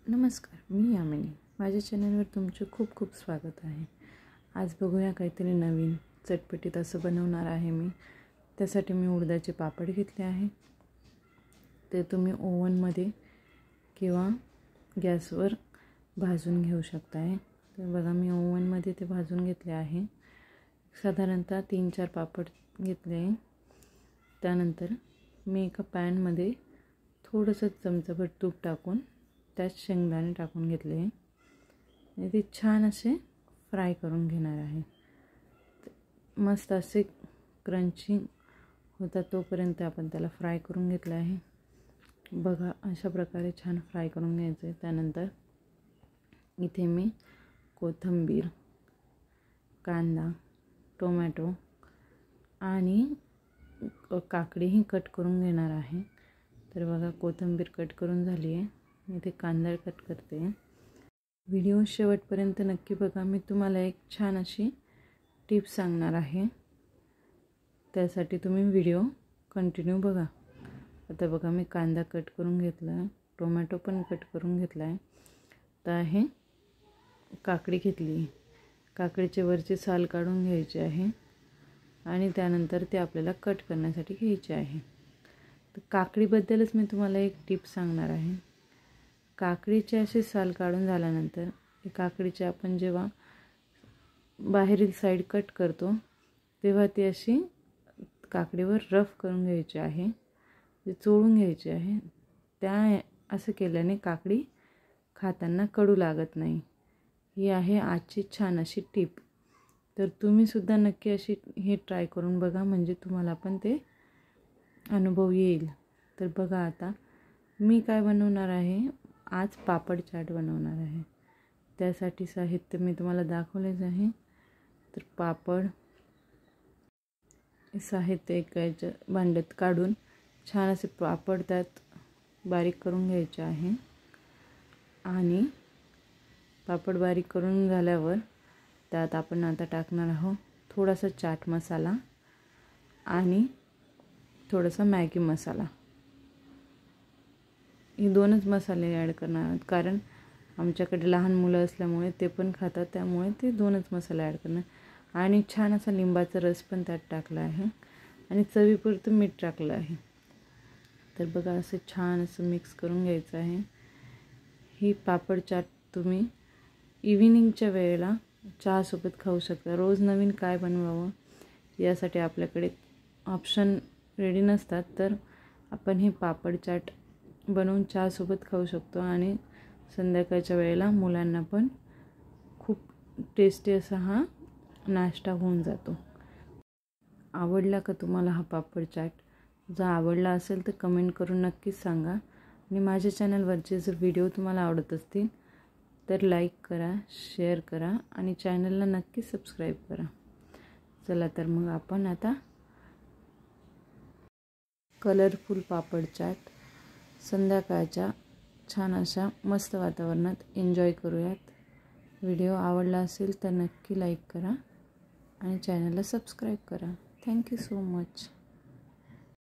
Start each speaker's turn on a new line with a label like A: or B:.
A: नमस्कार, मी यामिनी. माझ्या चॅनलवर तुमचे खूप खूप स्वागत आहे. आज बघूया काहीतरी नवीन चटपटीत असं बनवणार आहे मी. त्यासाठी मी उडदाचे पापड घेतले आहे. ते तुम्ही ओव्हनमध्ये किंवा गॅसवर भाजून घेऊ शकता आहे. तर बघा, मी ओव्हनमध्ये ते भाजून घेतले आहे. साधारणतः 3-4 पापड घेतले आहे. त्यानंतर मी एका पॅनमध्ये थोडंसं चमचाभर तूप टाकून त्यात शेंगदाणे टाकून घेतले आणि ते छान असे फ्राय करून घेणार आहे. मस्त असे क्रंची होता तोपर्यंत आपण त्याला फ्राय करून घेतलं आहे. बघा, अशा प्रकारे छान फ्राय करून घ्यायचं आहे. त्यानंतर इथे मी कोथिंबीर, कांदा, टोमॅटो आणि काकडीही कट करून घेणार आहे. तर बघा, कोथिंबीर कट करून झाली आहे. इथे कांदा कट करते. व्हिडिओ शेवटपर्यंत नक्की बघा. मी तुम्हाला एक छान अशी टिप सांगणार आहे. त्यासाठी तुम्ही व्हिडिओ कंटिन्यू बघा. आता बघा, मी कांदा कट करून घेतला आहे, टोमॅटो पण कट करून घेतला आहे. तर हे काकडी घेतली. काकडीचे वरचे साल काढून घ्यायचे आहे आणि त्यानंतर ते आपल्याला कट करण्यासाठी घ्यायचे आहे. तर काकडीबद्दलच मी तुम्हाला एक टिप सांगणार आहे. काकडीचे असे साल काढून झाल्यानंतर काकडीचे आपण जेव्हा बाहेरील साईड कट करतो तेव्हा ती अशी काकडीवर रफ करून घ्यायची आहे, ते चोळून घ्यायची आहे. त्या असं केल्याने काकडी खाताना कडू लागत नाही. ही आहे आजची छान अशी टिप. तर तुम्हीसुद्धा नक्की अशी हे ट्राय करून बघा, म्हणजे तुम्हाला पण ते अनुभव येईल. तर बघा, आता मी काय बनवणार आहे, आज पापड चाट बनवणार आहे. त्यासाठी साहित्य मी तुम्हाला दाखवलेच आहे. तर पापड साहित्य एका भांड्यात काढून छान असे पापड त्यात बारीक करून घ्यायचे आहे. आणि पापड बारीक करून झाल्यावर त्यात आपण आता टाकणार आहोत थोडासा चाट मसाला आणि थोडासा मॅगी मसाला. हे दोनच मसाले ॲड करणार आहोत, कारण आमच्याकडे लहान मुलं असल्यामुळे ते पण खातात, त्यामुळे ते दोनच मसाले ॲड करणार. आणि छान असा लिंबाचा रस पण त्यात टाकला आहे आणि चवीपुरतं मीठ टाकलं आहे. तर बघा, असं छान असं मिक्स करून घ्यायचं आहे. ही पापड चाट तुम्ही इव्हिनिंगच्या वेळेला चहासोबत खाऊ शकता. रोज नवीन काय बनवावं यासाठी आपल्याकडे ऑप्शन रेडी नसतात, तर आपण ही पापड चाट बनवून चहासोबत खाऊ शकतो आणि संध्याकाळच्या वेळेला मुलांना पण खूप टेस्टी असा हा नाश्ता होऊन जातो. आवडला का तुम्हाला हा पापड चाट? जर आवडला असेल तर कमेंट करून नक्कीच सांगा. आणि माझ्या चॅनलवरचे जर व्हिडिओ तुम्हाला आवडत असतील तर लाईक करा, शेअर करा आणि चॅनलला नक्की सबस्क्राईब करा. चला तर मग आपण आता कलरफुल पापड चाट संध्याकाळच्या छान अशा मस्त वातावरणात एन्जॉय करूयात. व्हिडिओ आवडला असेल तर नक्की लाईक करा आणि चॅनलला सबस्क्राईब करा. Thank you so much.